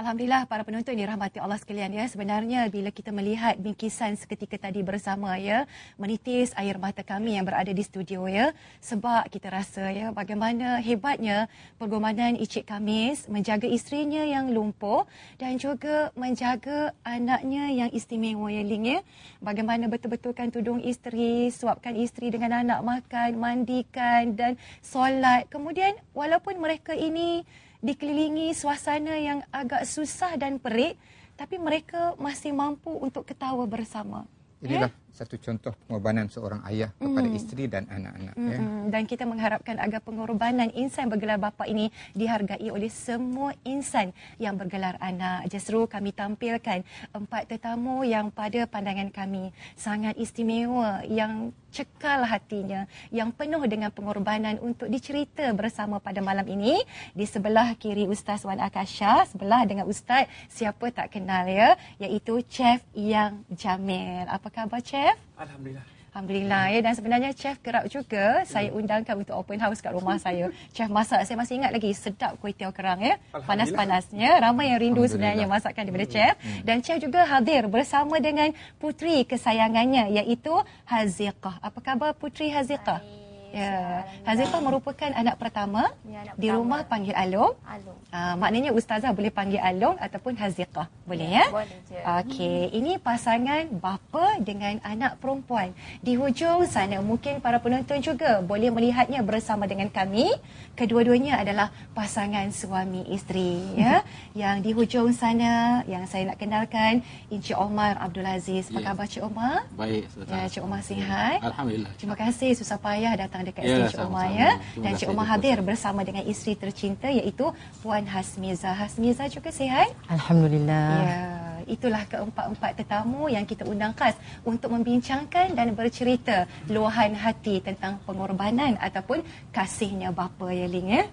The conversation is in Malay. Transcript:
Alhamdulillah para penonton dirahmati Allah sekalian ya. Sebenarnya bila kita melihat bingkisan seketika tadi bersama ya, menitis air mata kami yang berada di studio ya. Sebab kita rasa ya bagaimana hebatnya pengorbanan Encik Kamis menjaga isterinya yang lumpuh dan juga menjaga anaknya yang istimewa ya Ling ya. Bagaimana betul-betulkan tudung isteri, suapkan isteri dengan anak makan, mandikan dan solat. Kemudian walaupun mereka ini dikelilingi suasana yang agak susah dan perik, tapi mereka masih mampu untuk ketawa bersama. Inilah satu contoh pengorbanan seorang ayah kepada isteri dan anak-anak. Dan kita mengharapkan agar pengorbanan insan bergelar bapa ini dihargai oleh semua insan yang bergelar anak. Justru kami tampilkan 4 tetamu yang pada pandangan kami sangat istimewa, yang cekal hatinya, yang penuh dengan pengorbanan untuk dicerita bersama pada malam ini. Di sebelah kiri Ustaz Wan Akasha, sebelah dengan Ustaz siapa tak kenal ya, iaitu Chef Yang Jamil. Apa khabar Chef? Alhamdulillah. Alhamdulillah ya, dan sebenarnya Chef kerap juga saya undangkan untuk open house kat rumah saya. Chef masak, saya masih ingat lagi sedap kuih tiaw kerang ya. Panas-panasnya. Ramai yang rindu sebenarnya masakan daripada Chef. Dan Chef juga hadir bersama dengan puteri kesayangannya iaitu Haziqah. Apa khabar Puteri Haziqah? Ya, Haziqah merupakan anak pertama di rumah panggil Along. Maknanya Ustazah boleh panggil Along ataupun Haziqah. Boleh ya? Boleh je. Okey, ini pasangan bapa dengan anak perempuan. Di hujung sana mungkin para penonton juga boleh melihatnya bersama dengan kami. Kedua-duanya adalah pasangan suami isteri ya. Yang di hujung sana yang saya nak kenalkan Encik Omar Abdul Aziz. Apa khabar Cik Omar? Baik, Ya, Cik Omar sihat? Alhamdulillah. Terima kasih susah payah datang dekat Ya, Cik Omar sama-sama. ya. Terima Dan kasih Cik Omar atas hadir bersama dengan isteri tercinta iaitu Puan Hasmiza. Hasmiza juga sihat? Alhamdulillah. Ya, itulah keempat-empat tetamu yang kita undang khas untuk membincangkan dan bercerita luahan hati tentang pengorbanan ataupun kasihnya bapa ya Ling ya.